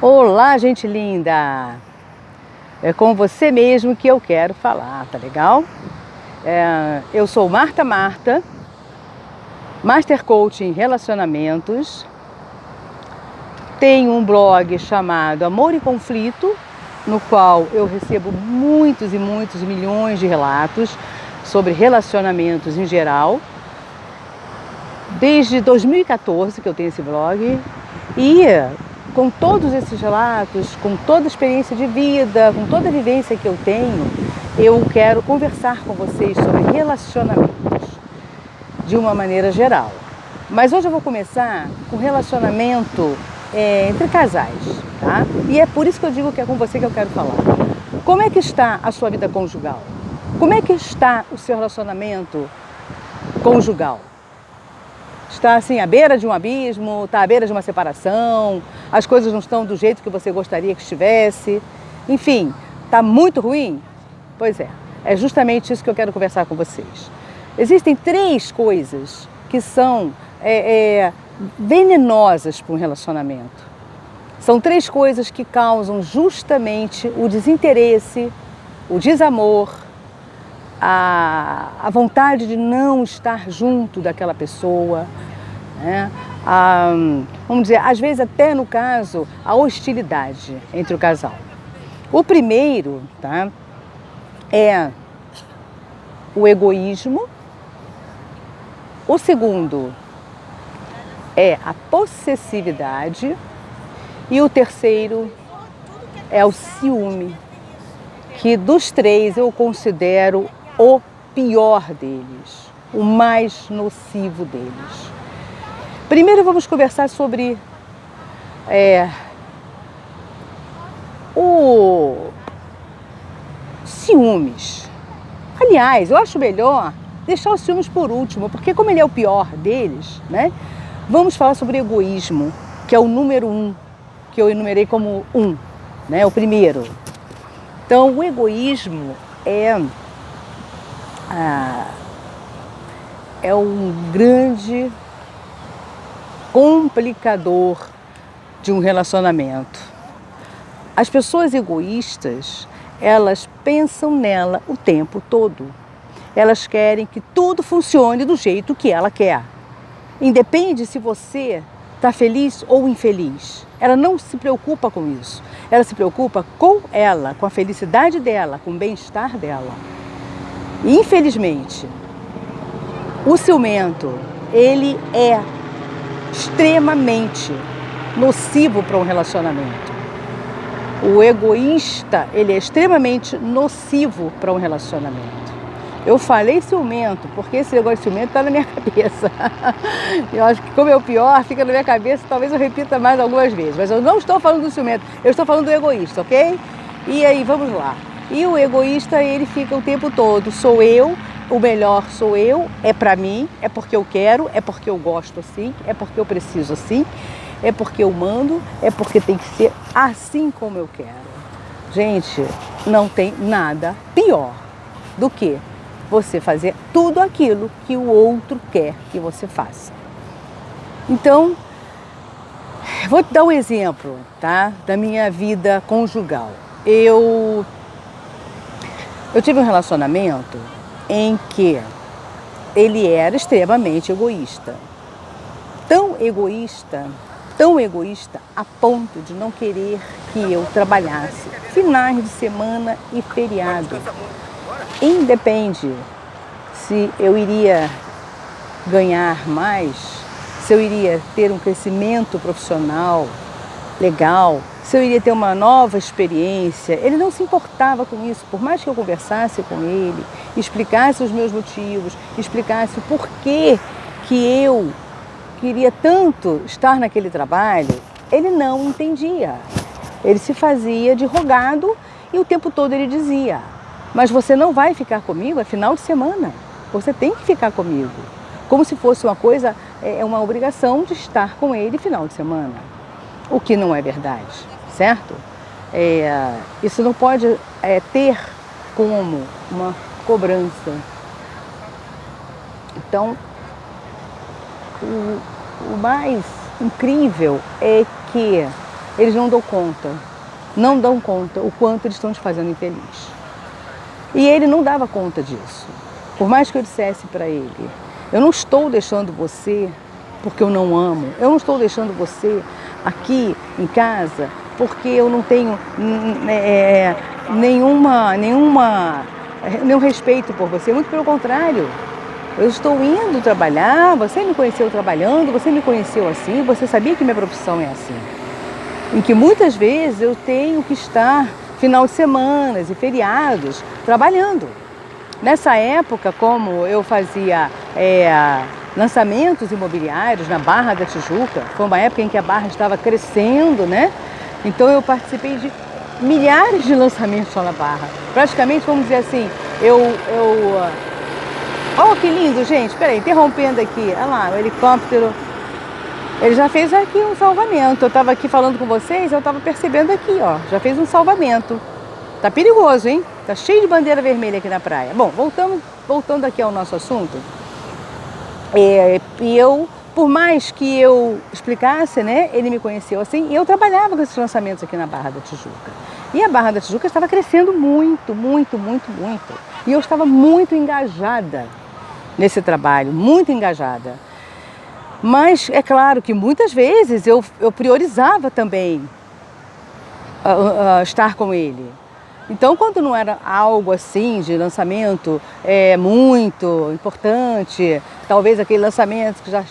Olá, gente linda! É com você mesmo que eu quero falar, tá legal? Eu sou Marta, Master Coach em Relacionamentos. Tenho um blog chamado Amor e Conflito, no qual eu recebo muitos e muitos milhões de relatos sobre relacionamentos em geral. Desde 2014 que eu tenho esse blog e com todos esses relatos, com toda a experiência de vida, com toda a vivência que eu tenho, eu quero conversar com vocês sobre relacionamentos de uma maneira geral. Mas hoje eu vou começar com relacionamento entre casais, tá? E é por isso que eu digo que é com você que eu quero falar. Como é que está a sua vida conjugal? Como é que está o seu relacionamento conjugal? Está assim à beira de um abismo, está à beira de uma separação, as coisas não estão do jeito que você gostaria que estivesse, enfim, está muito ruim? Pois é justamente isso que eu quero conversar com vocês. Existem três coisas que são venenosas para um relacionamento. São três coisas que causam justamente o desinteresse, o desamor, a vontade de não estar junto daquela pessoa, né? Vamos dizer, às vezes até no caso, a hostilidade entre o casal. O primeiro, tá, é o egoísmo. O segundo é a possessividade. E o terceiro é o ciúme, que dos três eu considero o pior deles, o mais nocivo deles. Primeiro vamos conversar sobre o ciúmes. Aliás, eu acho melhor deixar os ciúmes por último, porque como ele é o pior deles, né? Vamos falar sobre egoísmo, que é o número 1, que eu enumerei como 1, né? O primeiro. Então, o egoísmo é um grande complicador de um relacionamento. As pessoas egoístas, elas pensam nela o tempo todo. Elas querem que tudo funcione do jeito que ela quer. Independe se você está feliz ou infeliz. Ela não se preocupa com isso. Ela se preocupa com ela, com a felicidade dela, com o bem-estar dela. E, infelizmente, o ciumento, ele é extremamente nocivo para um relacionamento. O egoísta, ele é extremamente nocivo para um relacionamento. Eu falei ciumento, porque esse negócio de ciumento está na minha cabeça. Eu acho que como é o pior, fica na minha cabeça, talvez eu repita mais algumas vezes. Mas eu não estou falando do ciumento, eu estou falando do egoísta, ok? E aí, vamos lá. E o egoísta, ele fica o tempo todo, sou eu, o melhor sou eu, é pra mim, é porque eu quero, é porque eu gosto assim, é porque eu preciso assim, é porque eu mando, é porque tem que ser assim como eu quero. Gente, não tem nada pior do que você fazer tudo aquilo que o outro quer que você faça. Então, vou te dar um exemplo, tá? Da minha vida conjugal. Eu tive um relacionamento em que ele era extremamente egoísta. Tão egoísta a ponto de não querer que eu trabalhasse finais de semana e feriado. Independe se eu iria ganhar mais, se eu iria ter um crescimento profissional legal, se eu iria ter uma nova experiência. Ele não se importava com isso, por mais que eu conversasse com ele, explicasse os meus motivos, explicasse o porquê que eu queria tanto estar naquele trabalho, ele não entendia. Ele se fazia de rogado e o tempo todo ele dizia: mas você não vai ficar comigo, é final de semana, você tem que ficar comigo. Como se fosse uma coisa, uma obrigação de estar com ele final de semana. O que não é verdade, certo? Isso não pode ter como uma cobrança. Então, o mais incrível é que eles não dão conta. Não dão conta o quanto eles estão te fazendo infeliz. E ele não dava conta disso. Por mais que eu dissesse para ele, eu não estou deixando você porque eu não amo. Eu não estou deixando você aqui em casa porque eu não tenho nenhum respeito por você. Muito pelo contrário. Eu estou indo trabalhar, você me conheceu trabalhando, você me conheceu assim, você sabia que minha profissão é assim. Em que muitas vezes eu tenho que estar final de semanas e feriados trabalhando. Nessa época, como eu fazia lançamentos imobiliários na Barra da Tijuca, foi uma época em que a Barra estava crescendo, né? Então eu participei de milhares de lançamentos só na Barra. Praticamente, vamos dizer assim, oh, que lindo, gente. Espera aí, interrompendo aqui. Olha lá, o helicóptero. Ele já fez aqui um salvamento. Eu estava aqui falando com vocês, eu estava percebendo aqui, ó. Já fez um salvamento. Tá perigoso, hein? Tá cheio de bandeira vermelha aqui na praia. Bom, voltando aqui ao nosso assunto. E eu, por mais que eu explicasse, né? Ele me conheceu assim. E eu trabalhava com esses lançamentos aqui na Barra da Tijuca. E a Barra da Tijuca estava crescendo muito, muito, muito, muito. E eu estava muito engajada nesse trabalho, muito engajada. Mas é claro que muitas vezes eu priorizava também estar com ele. Então, quando não era algo assim de lançamento muito importante, talvez aquele lançamento que já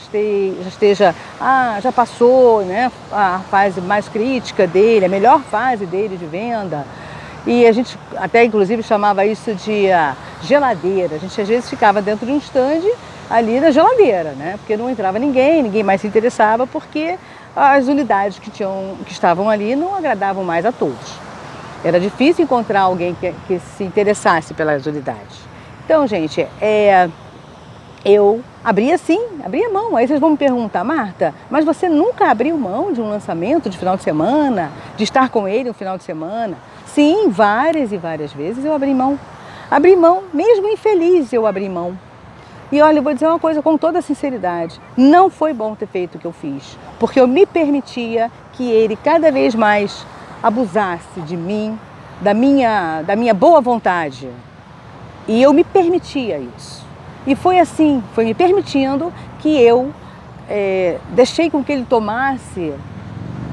passou, né, a fase mais crítica dele, a melhor fase dele de venda. E a gente até inclusive chamava isso de geladeira. A gente às vezes ficava dentro de um stand ali na geladeira, né? Porque não entrava ninguém mais se interessava, porque as unidades que estavam ali não agradavam mais a todos. Era difícil encontrar alguém que se interessasse pelas unidades. Então, gente, eu abria mão. Aí vocês vão me perguntar, Marta, mas você nunca abriu mão de um lançamento de final de semana, de estar com ele no final de semana? Sim, várias e várias vezes eu abri mão. Abri mão, mesmo infeliz eu abri mão. E olha, eu vou dizer uma coisa com toda sinceridade, não foi bom ter feito o que eu fiz, porque eu me permitia que ele cada vez mais abusasse de mim, da minha boa vontade. E eu me permitia isso. E foi assim, foi me permitindo que eu deixei com que ele tomasse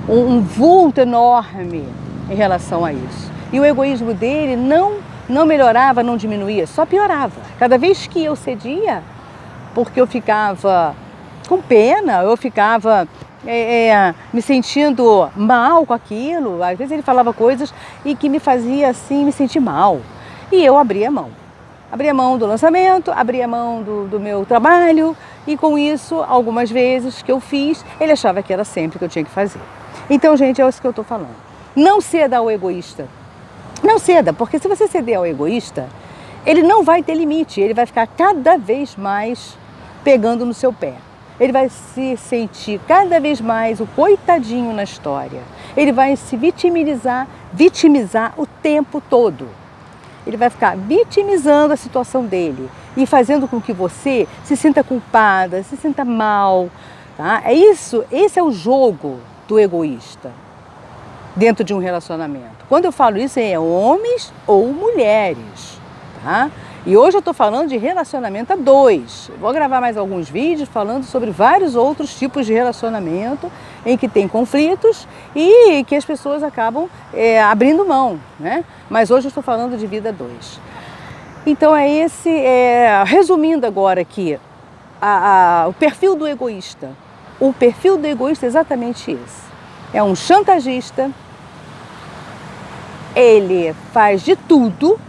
um vulto enorme em relação a isso. E o egoísmo dele não melhorava, não diminuía, só piorava. Cada vez que eu cedia, porque eu ficava com pena, eu ficava me sentindo mal com aquilo. Às vezes ele falava coisas e que me fazia assim me sentir mal. E eu abria mão. Abria mão do lançamento, abria mão do meu trabalho e com isso, algumas vezes que eu fiz, ele achava que era sempre que eu tinha que fazer. Então, gente, é isso que eu estou falando. Não ceda ao egoísta. Não ceda, porque se você ceder ao egoísta, ele não vai ter limite, ele vai ficar cada vez mais pegando no seu pé. Ele vai se sentir cada vez mais o coitadinho na história. Ele vai se vitimizar o tempo todo. Ele vai ficar vitimizando a situação dele e fazendo com que você se sinta culpada, se sinta mal. Tá? Esse é o jogo do egoísta dentro de um relacionamento. Quando eu falo isso, é homens ou mulheres. Tá? E hoje eu estou falando de relacionamento a dois. Eu vou gravar mais alguns vídeos falando sobre vários outros tipos de relacionamento em que tem conflitos e que as pessoas acabam abrindo mão, né? Mas hoje eu estou falando de vida a dois. Então resumindo agora aqui, o perfil do egoísta. O perfil do egoísta é exatamente esse. É um chantagista, ele faz de tudo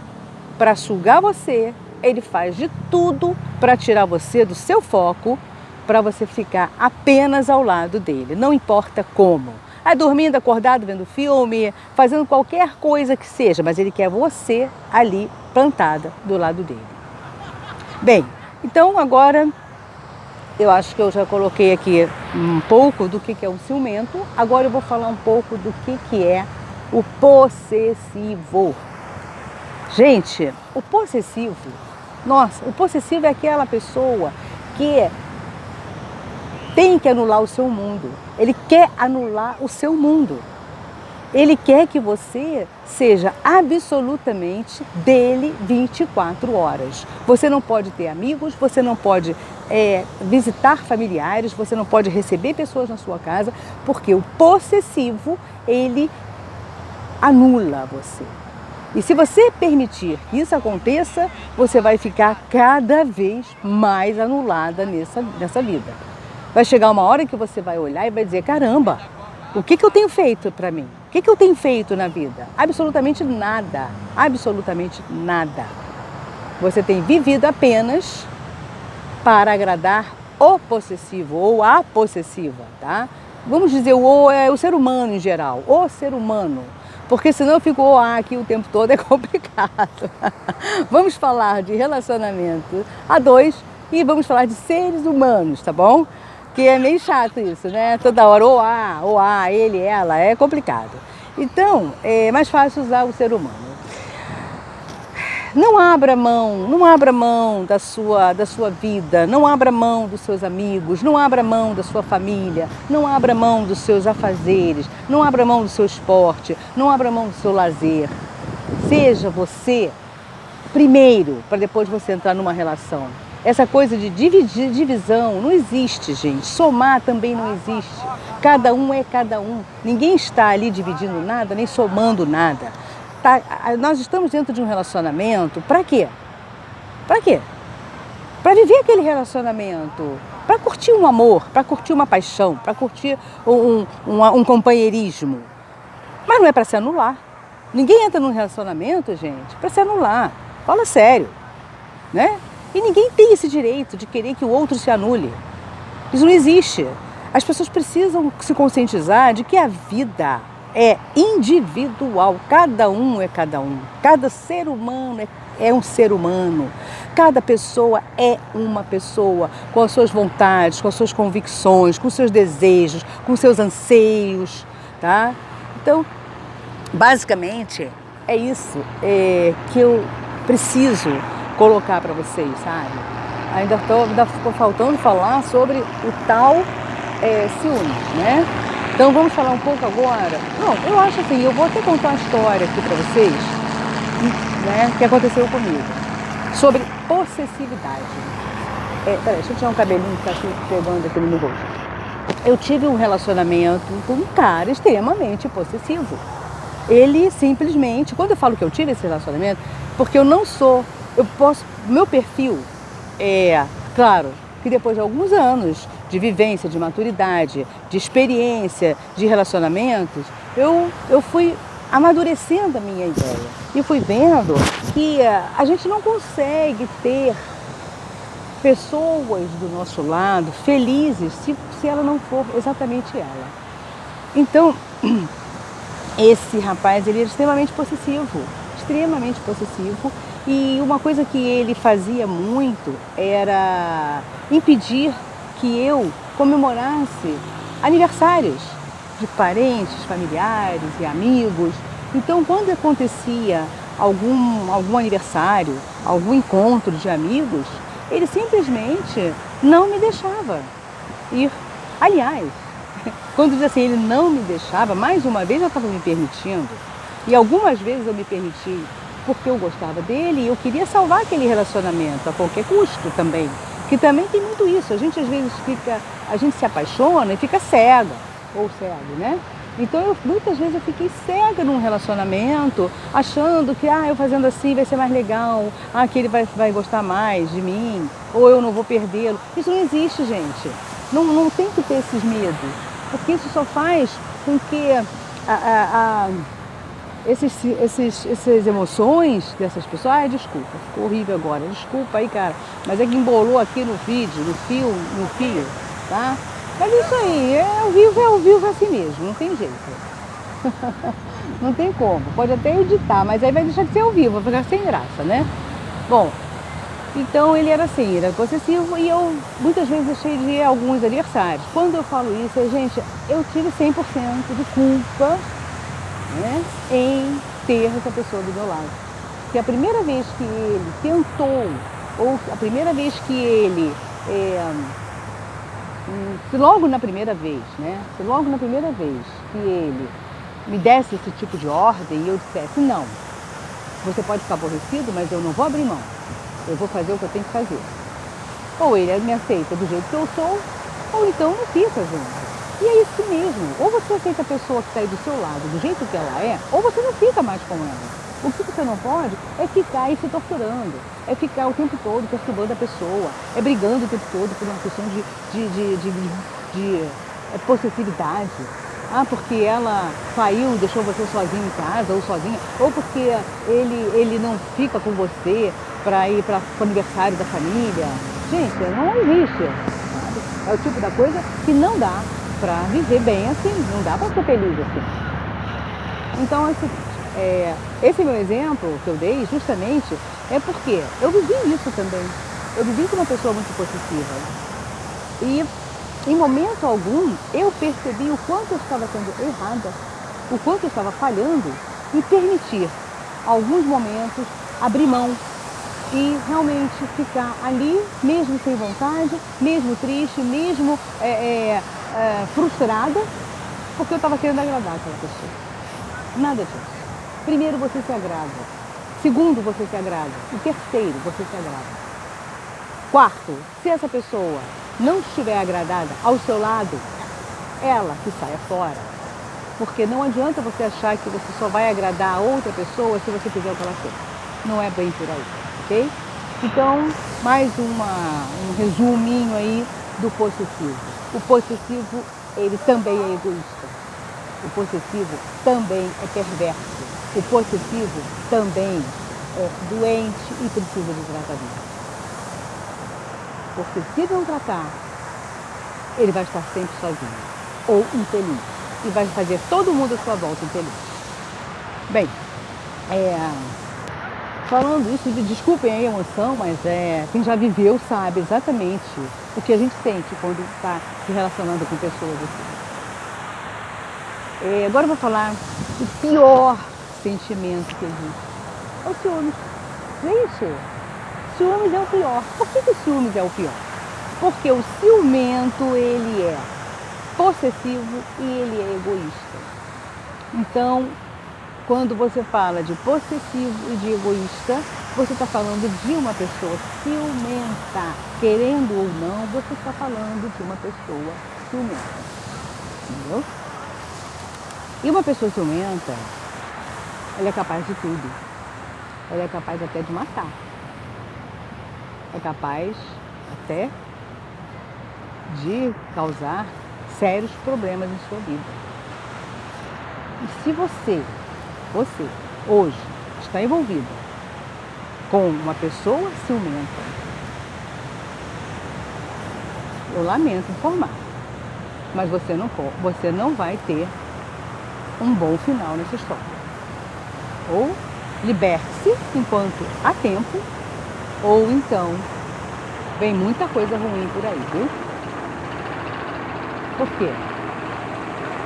para sugar você, ele faz de tudo para tirar você do seu foco, para você ficar apenas ao lado dele, não importa como. Dormindo, acordado, vendo filme, fazendo qualquer coisa que seja, mas ele quer você ali plantada do lado dele. Bem, então agora eu acho que eu já coloquei aqui um pouco do que é o ciumento, agora eu vou falar um pouco do que é o possessivo. Gente, o possessivo é aquela pessoa que tem que anular o seu mundo. Ele quer anular o seu mundo. Ele quer que você seja absolutamente dele 24 horas. Você não pode ter amigos, você não pode visitar familiares, você não pode receber pessoas na sua casa, porque o possessivo, ele anula você. E se você permitir que isso aconteça, você vai ficar cada vez mais anulada nessa vida. Vai chegar uma hora que você vai olhar e vai dizer, caramba, o que eu tenho feito para mim? O que eu tenho feito na vida? Absolutamente nada, absolutamente nada. Você tem vivido apenas para agradar o possessivo ou a possessiva, tá? Vamos dizer o ser humano em geral, o ser humano. Porque senão ficou aqui o tempo todo, é complicado. Vamos falar de relacionamento a dois e vamos falar de seres humanos, tá bom? Que é meio chato isso, né? Toda hora ou a, ele, ela, é complicado. Então, é mais fácil usar o ser humano. Não abra mão da sua vida, não abra mão dos seus amigos, não abra mão da sua família, não abra mão dos seus afazeres, não abra mão do seu esporte, não abra mão do seu lazer. Seja você primeiro, para depois você entrar numa relação. Essa coisa de divisão não existe, gente. Somar também não existe. Cada um é cada um. Ninguém está ali dividindo nada, nem somando nada. Tá, nós estamos dentro de um relacionamento, para quê? Para quê? Para viver aquele relacionamento, para curtir um amor, para curtir uma paixão, para curtir um companheirismo. Mas não é para se anular. Ninguém entra num relacionamento, gente, para se anular. Fala sério, né? E ninguém tem esse direito de querer que o outro se anule. Isso não existe. As pessoas precisam se conscientizar de que a vida é individual, cada um é cada um, cada ser humano é um ser humano, cada pessoa é uma pessoa com as suas vontades, com as suas convicções, com os seus desejos, com os seus anseios, tá? Então, basicamente, é isso que eu preciso colocar para vocês, sabe? Ainda ficou faltando falar sobre o tal ciúme, né? Então vamos falar um pouco agora. Não, eu acho assim, eu vou até contar uma história aqui para vocês, né, que aconteceu comigo, sobre possessividade. Peraí, deixa eu tirar um cabelinho que está aqui pegando aqui no meu rosto. Eu tive um relacionamento com um cara extremamente possessivo. Ele simplesmente, quando eu falo que eu tive esse relacionamento, porque eu não sou, meu perfil claro, que depois de alguns anos de vivência, de maturidade, de experiência, de relacionamentos, eu fui amadurecendo a minha ideia e fui vendo que a gente não consegue ter pessoas do nosso lado felizes se ela não for exatamente ela. Então, esse rapaz, ele era extremamente possessivo, e uma coisa que ele fazia muito era impedir que eu comemorasse aniversários de parentes, familiares e amigos. Então, quando acontecia algum aniversário, algum encontro de amigos, ele simplesmente não me deixava ir. Aliás, quando diz assim, ele não me deixava, mais uma vez eu estava me permitindo. E algumas vezes eu me permiti porque eu gostava dele e eu queria salvar aquele relacionamento a qualquer custo também. Que também tem muito isso, a gente às vezes a gente se apaixona e fica cega, ou cego, né? Então muitas vezes eu fiquei cega num relacionamento, achando que eu fazendo assim vai ser mais legal, que ele vai gostar mais de mim, ou eu não vou perdê-lo. Isso não existe, gente. Não tem que ter esses medos, porque isso só faz com que essas emoções dessas pessoas, desculpa, ficou horrível agora, desculpa aí, cara, mas é que embolou aqui no vídeo, no fio, tá? Mas isso aí, ao vivo é assim mesmo, não tem jeito. Não tem como, pode até editar, mas aí vai deixar de ser ao vivo, vai ficar sem graça, né? Bom, então ele era assim, ele era possessivo e eu muitas vezes deixei de ir a alguns aniversários. Quando eu falo isso, gente, eu tive 100% de culpa, né, em ter essa pessoa do meu lado. Porque a primeira vez que ele tentou, ou a primeira vez que ele, logo na primeira vez que ele me desse esse tipo de ordem e eu dissesse, não, você pode ficar aborrecido, mas eu não vou abrir mão. Eu vou fazer o que eu tenho que fazer. Ou ele me aceita do jeito que eu sou, ou então não fica junto. E é isso mesmo. Ou você aceita a pessoa que está aí do seu lado do jeito que ela é, ou você não fica mais com ela. O que você não pode é ficar aí se torturando, é ficar o tempo todo perturbando a pessoa, é brigando o tempo todo por uma questão de possessividade. Ah, porque ela saiu, deixou você sozinho em casa ou sozinha, ou porque ele não fica com você para ir para o aniversário da família. Gente, não existe, sabe? É o tipo da coisa que não dá para viver bem assim, não dá para ser feliz assim. Então, esse meu exemplo que eu dei justamente é porque eu vivi isso também. Eu vivi com uma pessoa muito possessiva. E em momento algum eu percebi o quanto eu estava sendo errada, o quanto eu estava falhando em permitir alguns momentos abrir mão e realmente ficar ali, mesmo sem vontade, mesmo triste, mesmo frustrada, porque eu estava querendo agradar aquela pessoa. Nada disso. Primeiro, você se agrada. Segundo, você se agrada. E terceiro, você se agrada. Quarto, se essa pessoa não estiver agradada ao seu lado, ela que saia fora. Porque não adianta você achar que você só vai agradar a outra pessoa se você fizer o que ela quer. Não é bem por aí, ok? Então, mais um resuminho aí do possessivo. O possessivo, ele também é egoísta. O possessivo também é perverso. O possessivo também é doente e precisa de tratamento. Porque se não tratar, ele vai estar sempre sozinho ou infeliz. E vai fazer todo mundo à sua volta infeliz. Bem, falando isso, desculpem a emoção, mas quem já viveu sabe exatamente o que a gente sente quando está se relacionando com pessoas assim. Agora eu vou falar do pior sentimento que existe. É o ciúmes. Gente, ciúmes é o pior. Por que o ciúmes é o pior? Porque o ciumento, ele é possessivo e ele é egoísta. Então, quando você fala de possessivo e de egoísta, você está falando de uma pessoa ciumenta. Querendo ou não, você está falando de uma pessoa ciumenta. Entendeu? E uma pessoa ciumenta, ela é capaz de tudo. Ela é capaz até de matar. É capaz até de causar sérios problemas em sua vida. E se você hoje está envolvida com uma pessoa ciumenta, eu lamento informar, mas você não vai ter um bom final nessa história. Ou liberte-se enquanto há tempo, ou então vem muita coisa ruim por aí, viu? Por quê?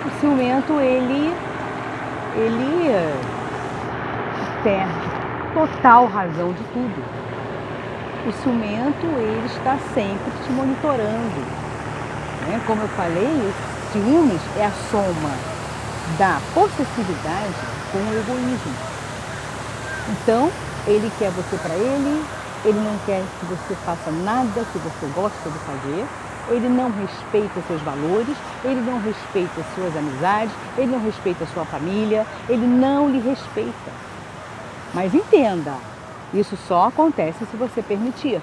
O ciumento, ele perde total razão de tudo. O ciumento, ele está sempre te monitorando. Né? Como eu falei, o ciúmes é a soma da possessividade com o egoísmo. Então, ele quer você para ele não quer que você faça nada que você gosta de fazer, ele não respeita seus valores, ele não respeita suas amizades, ele não respeita sua família, ele não lhe respeita. Mas entenda, isso só acontece se você permitir.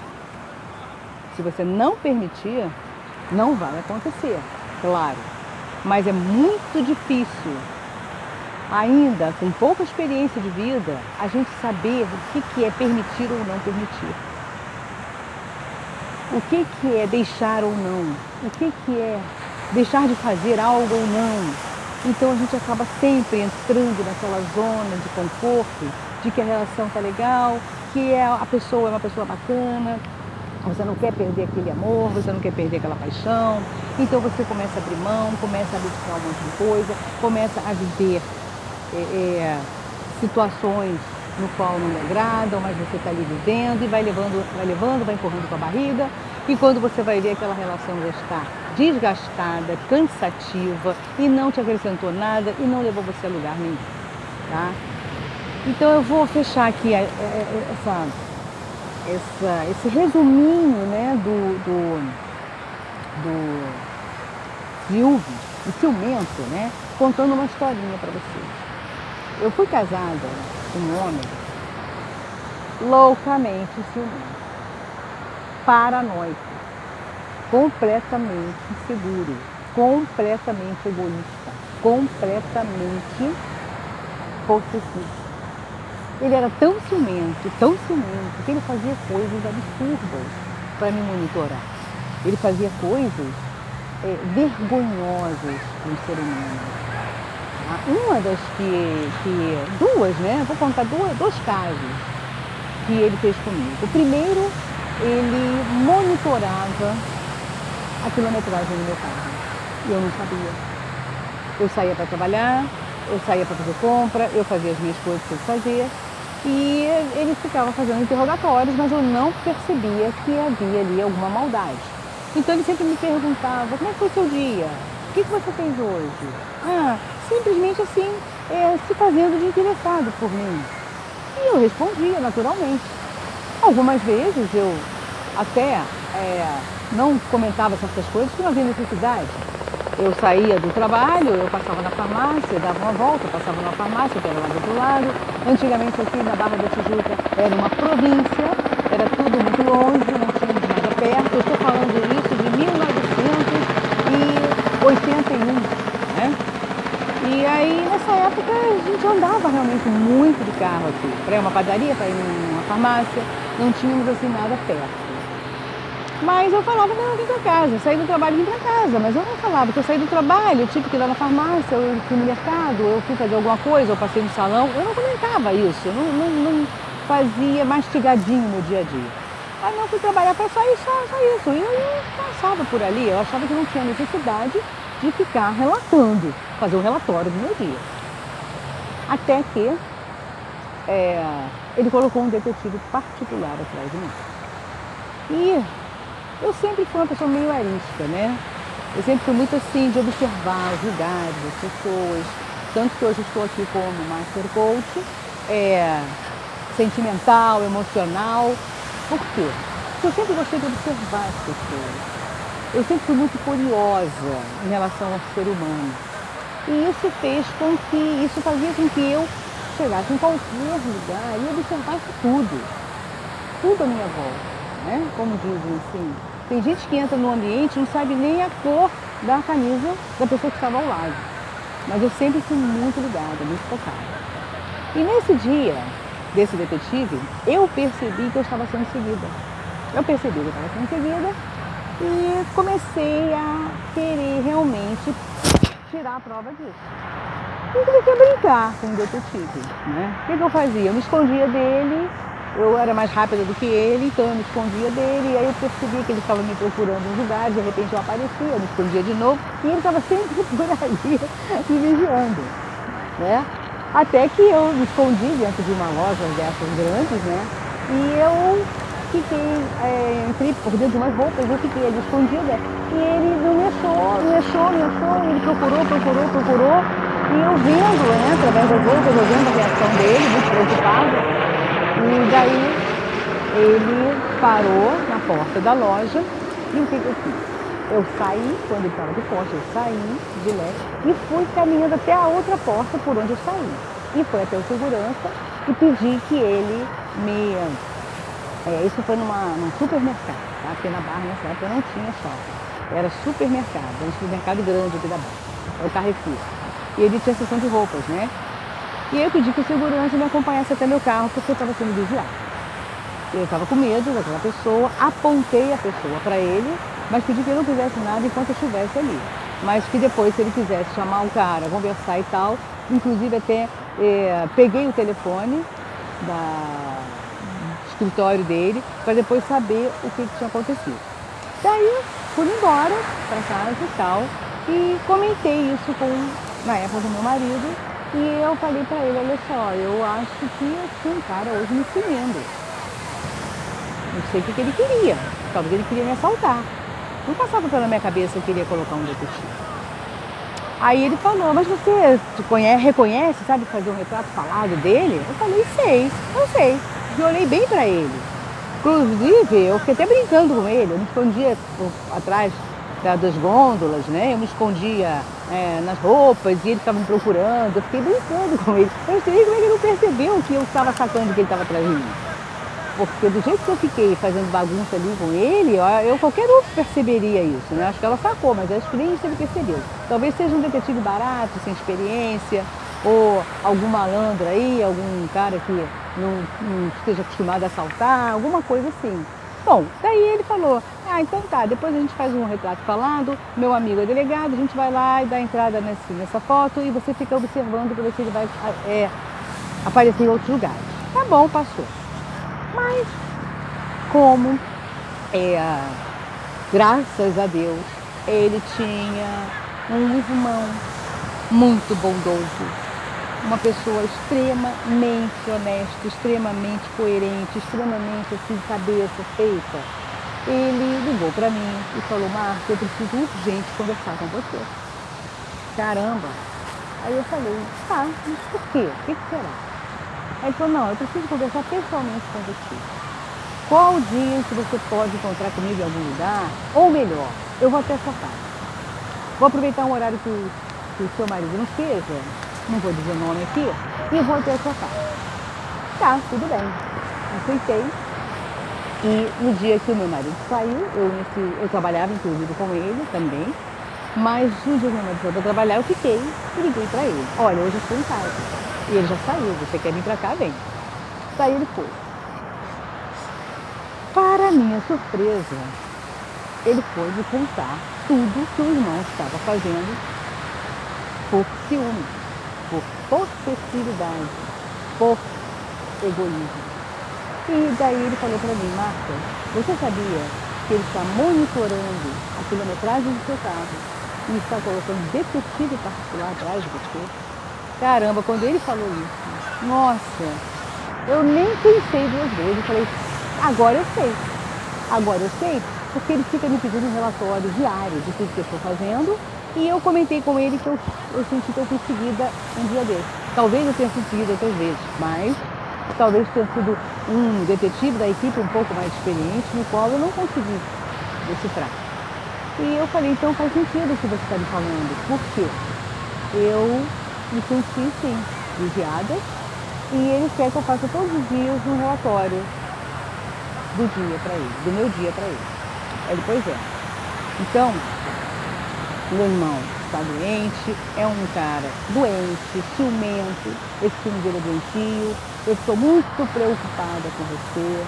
Se você não permitir, não vai acontecer, claro. Mas é muito difícil, ainda com pouca experiência de vida, a gente saber o que é permitir ou não permitir. O que é deixar ou não? O que é deixar de fazer algo ou não? Então a gente acaba sempre entrando naquela zona de conforto, de que a relação está legal, que a pessoa é uma pessoa bacana, você não quer perder aquele amor, você não quer perder aquela paixão. Então você começa a abrir mão, começa a abdicar um monte de coisa, começa a viver situações no qual não lhe agradam, mas você está ali vivendo e vai levando, vai empurrando com a barriga. E quando você vai ver, aquela relação já está desgastada, cansativa e não te acrescentou nada e não levou você a lugar nenhum, tá? Então eu vou fechar aqui esse resuminho, né, do ciúme, do ciumento, né, contando uma historinha para vocês. Eu fui casada com um homem loucamente ciumento, paranoico, completamente inseguro, completamente egoísta, completamente possessivo. Ele era tão ciumento, que ele fazia coisas absurdas para me monitorar. Ele fazia coisas vergonhosas para um ser humano. Uma das duas, né? Vou contar dois casos que ele fez comigo. O primeiro, ele monitorava a quilometragem do meu carro. E eu não sabia. Eu saía para trabalhar, eu saía para fazer compra, eu fazia as minhas coisas que eu fazia. E ele ficava fazendo interrogatórios, mas eu não percebia que havia ali alguma maldade. Então ele sempre me perguntava, como é que foi o seu dia? O que você fez hoje? Simplesmente assim, se fazendo de interessado por mim. E eu respondia naturalmente. Algumas vezes eu até não comentava certas coisas porque não havia necessidade. Eu saía do trabalho, eu passava na farmácia, dava uma volta, passava na farmácia, que era lá do outro lado. Antigamente aqui na Barra da Tijuca era uma província, era tudo muito longe, não tínhamos nada perto. Eu estou falando isso de 1981, né? E aí nessa época a gente andava realmente muito de carro aqui, para ir a uma padaria, para ir numa farmácia, não tínhamos assim nada perto. Mas eu falava, não, eu vim para casa, eu saí do trabalho e vim para casa, mas eu não falava que eu saí do trabalho, eu tive que ir lá na farmácia, eu fui no mercado, eu fui fazer alguma coisa, eu passei no salão, eu não comentava isso, eu não fazia mastigadinho no dia a dia. Aí não, fui trabalhar para sair só isso, e eu passava por ali, eu achava que não tinha necessidade de ficar relatando, fazer um relatório do meu dia. Até que ele colocou um detetive particular atrás de mim. E eu sempre fui uma pessoa meio arisca, né? Eu sempre fui muito assim, de observar os lugares, as pessoas. Tanto que hoje estou aqui como Master Coach, sentimental, emocional. Por quê? Porque eu sempre gostei de observar as pessoas. Eu sempre fui muito curiosa em relação ao ser humano. E isso fazia com que eu chegasse em qualquer lugar e observasse tudo à minha volta, né? Como dizem assim, tem gente que entra no ambiente e não sabe nem a cor da camisa da pessoa que estava ao lado. Mas eu sempre fui muito ligada, muito focada. E nesse dia desse detetive, eu percebi que eu estava sendo seguida. E comecei a querer realmente tirar a prova disso. E comecei a brincar com o detetive, né? O que eu fazia? Eu me escondia dele, eu era mais rápida do que ele, então eu me escondia dele, e aí eu percebia que ele estava me procurando em lugares, de repente eu aparecia, eu me escondia de novo, e ele estava sempre por ali, me vigiando, né? Até que eu me escondi dentro de uma loja dessas grandes, né? E eu fiquei, entrei por dentro de umas roupas, eu fiquei ali escondida, e ele não me achou, ele procurou, e eu vendo, né, através das roupas, eu vendo a reação dele, muito preocupado, e daí ele parou na porta da loja, e o que eu fiz? Eu saí, quando ele estava de costas, eu saí de leste e fui caminhando até a outra porta por onde eu saí. E foi até o segurança e pedi que ele me... isso foi num supermercado, tá? Porque na Barra, nessa época, não tinha shopping. Era supermercado, um supermercado grande aqui da Barra, é o Carrefour. E ele tinha seção de roupas, né? E aí eu pedi que o segurança me acompanhasse até meu carro, porque eu estava sendo vigiado. Eu estava com medo daquela pessoa, apontei a pessoa para ele, mas pedi que ele não fizesse nada enquanto eu estivesse ali. Mas que depois, se ele quisesse chamar o cara, conversar e tal, inclusive até peguei o telefone do escritório dele, para depois saber o que tinha acontecido. Daí fui embora para casa e tal, e comentei isso na época do meu marido, e eu falei para ele, olha só, eu acho que tinha um cara hoje me seguindo. Não sei o que ele queria, talvez ele queria me assaltar. Não passava pela minha cabeça que eu queria colocar um detetive. Aí ele falou, mas você reconhece, sabe fazer um retrato falado dele? Eu falei, sei, eu sei. E olhei bem para ele. Inclusive, eu fiquei até brincando com ele, eu me escondia atrás das gôndolas, né? Eu me escondia nas roupas e ele ficava me procurando, eu fiquei brincando com ele. Eu não sei nem como é que ele não percebeu que eu estava sacando que ele estava atrás de mim. Porque do jeito que eu fiquei fazendo bagunça ali com ele, qualquer um perceberia isso, né? Acho que ela sacou, mas acho que nem isso ele percebeu. Talvez seja um detetive barato, sem experiência, ou algum malandro aí, algum cara que não esteja acostumado a assaltar, alguma coisa assim. Bom, daí ele falou, então tá, depois a gente faz um retrato falado, meu amigo é delegado, a gente vai lá e dá entrada nessa foto e você fica observando para ver se ele vai aparecer em outros lugares. Tá bom, passou. Mas, como, graças a Deus, ele tinha um irmão muito bondoso, uma pessoa extremamente honesta, extremamente coerente, extremamente assim, cabeça feita. Ele ligou para mim e falou, Marcia, eu preciso urgente conversar com você. Caramba! Aí eu falei, tá, mas por quê? O que será? Aí ele falou, não, eu preciso conversar pessoalmente com você. Qual o dia que você pode encontrar comigo em algum lugar? Ou melhor, eu vou até a sua casa. Vou aproveitar um horário que o seu marido não esteja, não vou dizer o nome aqui, e vou até a sua casa. Tá, tudo bem. Aceitei. E no dia que o meu marido saiu, eu trabalhava inclusive com ele também, mas no dia que o meu marido saiu para trabalhar, eu fiquei e liguei para ele. Olha, hoje eu estou em casa. E ele já saiu, você quer vir para cá? Vem. Daí ele foi. Para minha surpresa, ele foi me contar tudo que o irmão estava fazendo por ciúme, por possessividade, por egoísmo. E daí ele falou para mim, Marta, você sabia que ele está monitorando a quilometragem do seu carro e está colocando detetive particular atrás de você? Caramba, quando ele falou isso, nossa, eu nem pensei duas vezes, eu falei, agora eu sei, porque ele fica me pedindo um relatório diário de tudo que eu estou fazendo e eu comentei com ele que eu senti que eu fui seguida um dia desse. Talvez eu tenha sido seguida outras vezes, mas talvez tenha sido um detetive da equipe um pouco mais experiente, no qual eu não consegui decifrar. E eu falei, então faz sentido o que você está me falando, porque eu me senti, sim, vigiada, e ele quer que eu faça todos os dias um relatório do dia para ele, do meu dia para ele. Aí ele, pois é. Então, meu irmão está doente, é um cara doente, ciumento, esse ciúme dele é doentio, eu estou muito preocupada com você,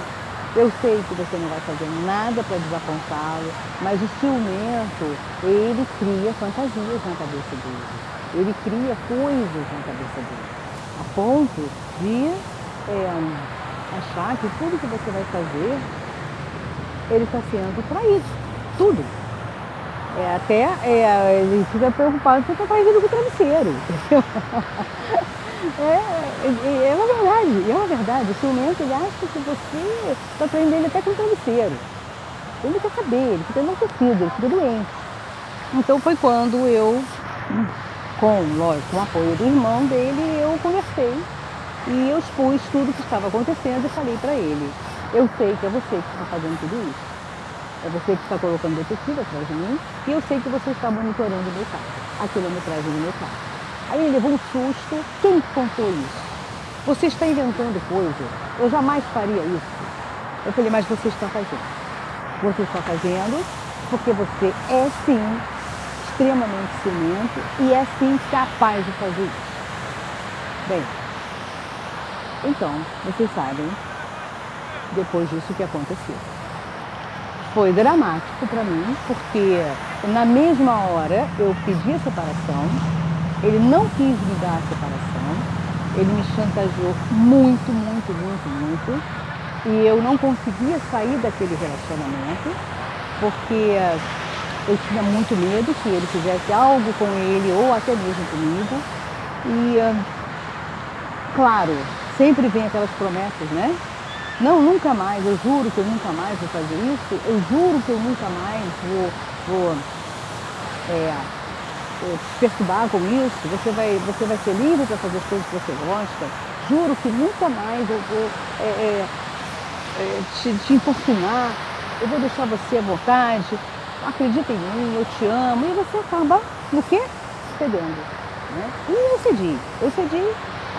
eu sei que você não vai fazer nada para desapontá-lo, mas o ciumento, ele cria fantasias na cabeça dele, ele cria coisas na cabeça dele, a ponto de achar que tudo que você vai fazer, ele está sendo traído, tudo. Ele fica preocupado se você está traindo com o travesseiro. É uma verdade. O ciumento, ele acha que você está traindo ele até com o travesseiro. Ele quer saber, ele fica enlouquecido, ele fica doente. Então foi quando eu, com o apoio do irmão dele, eu conversei e eu expus tudo o que estava acontecendo e falei para ele, eu sei que é você que está fazendo tudo isso. É você que está colocando detetive atrás de mim e eu sei que você está monitorando o meu carro, a quilometragem do meu carro. Aí ele levou um susto. Quem contou isso? Você está inventando coisa. Eu jamais faria isso. Eu falei, mas você está fazendo. Você está fazendo porque você é sim extremamente ciumento e é sim capaz de fazer isso. Bem, então, vocês sabem, depois disso, o que aconteceu. Foi dramático para mim, porque na mesma hora eu pedi a separação, ele não quis me dar a separação, ele me chantageou muito, muito, muito, muito, e eu não conseguia sair daquele relacionamento, porque eu tinha muito medo que ele fizesse algo com ele ou até mesmo comigo, e claro, sempre vem aquelas promessas, né? Não, nunca mais, eu juro que eu nunca mais vou fazer isso, eu juro que eu nunca mais vou vou te perturbar com isso, você vai ser livre para fazer as coisas que você gosta. Juro que nunca mais eu vou te importunar, eu vou deixar você à vontade, acredita em mim, eu te amo, e você acaba no quê? Cedendo. Né? E eu cedi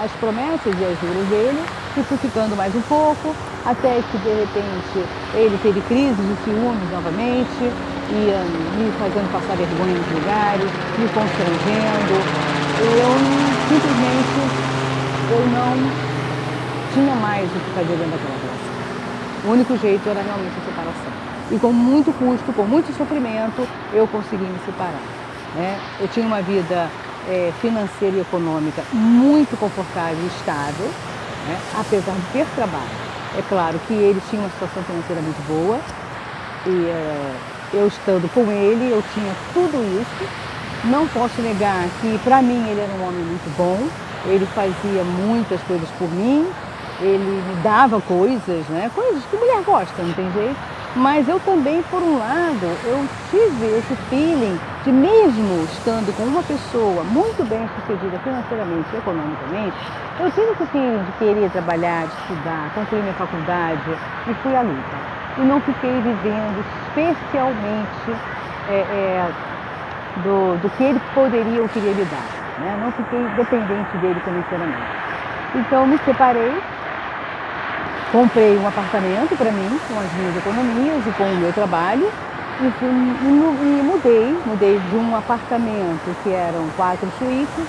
às promessas e às juras dele, e fui ficando mais um pouco, até que de repente ele teve crise de ciúmes novamente, ia me fazendo passar vergonha nos lugares, me constrangendo. Eu simplesmente eu não tinha mais o que fazer dentro daquela relação. O único jeito era realmente a separação. E com muito custo, com muito sofrimento, eu consegui me separar. Né? Eu tinha uma vida financeira e econômica muito confortável e estável, né? Apesar de ter trabalho. É claro que ele tinha uma situação financeira muito boa e eu estando com ele, eu tinha tudo isso. Não posso negar que para mim ele era um homem muito bom, ele fazia muitas coisas por mim, ele me dava coisas, né? Coisas que mulher gosta, não tem jeito. Mas eu também, por um lado, eu tive esse feeling de mesmo estando com uma pessoa muito bem sucedida financeiramente e economicamente, eu tive esse feeling de querer trabalhar, de estudar, concluir minha faculdade e fui à luta. E não fiquei vivendo especialmente do que ele poderia ou queria me dar. Né? Não fiquei dependente dele financeiramente. Então me separei. Comprei um apartamento para mim, com as minhas economias e com o meu trabalho, e mudei de um apartamento que eram 4 suítes,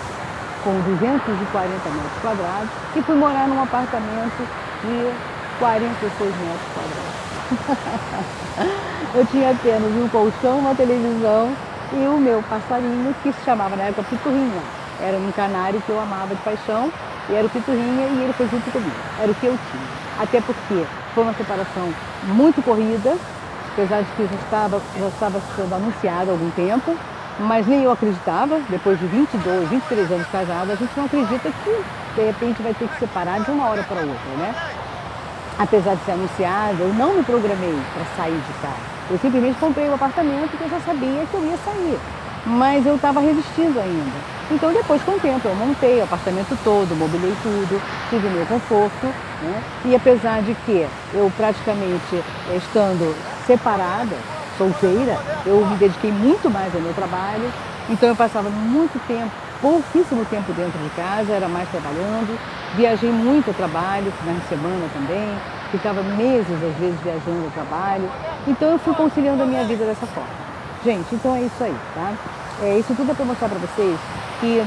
com 240 metros quadrados, e fui morar num apartamento de 46 metros quadrados. Eu tinha apenas um colchão, uma televisão e o meu passarinho, que se chamava na época Piturrinha. Era um canário que eu amava de paixão, e era o Piturrinha e ele foi junto comigo. Era o que eu tinha. Até porque foi uma separação muito corrida, apesar de que já estava sendo anunciada há algum tempo, mas nem eu acreditava, depois de 22, 23 anos casada, a gente não acredita que de repente vai ter que separar de uma hora para outra, né? Apesar de ser anunciada, eu não me programei para sair de casa. Eu simplesmente comprei o apartamento porque eu já sabia que eu ia sair, mas eu estava resistindo ainda. Então depois, com o tempo, eu montei o apartamento todo, mobilei tudo, tive meu conforto, né? E apesar de que eu praticamente estando separada, solteira, eu me dediquei muito mais ao meu trabalho, então eu passava muito tempo, pouquíssimo tempo dentro de casa, era mais trabalhando, viajei muito a trabalho, na semana também, ficava meses às vezes viajando a trabalho, então eu fui conciliando a minha vida dessa forma. Gente, então é isso aí, tá? Isso tudo é para mostrar para vocês que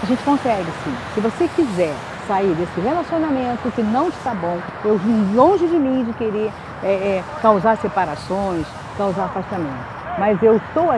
a gente consegue sim. Se você quiser sair desse relacionamento que não está bom, eu longe de mim de querer causar separações, causar afastamento. Mas eu estou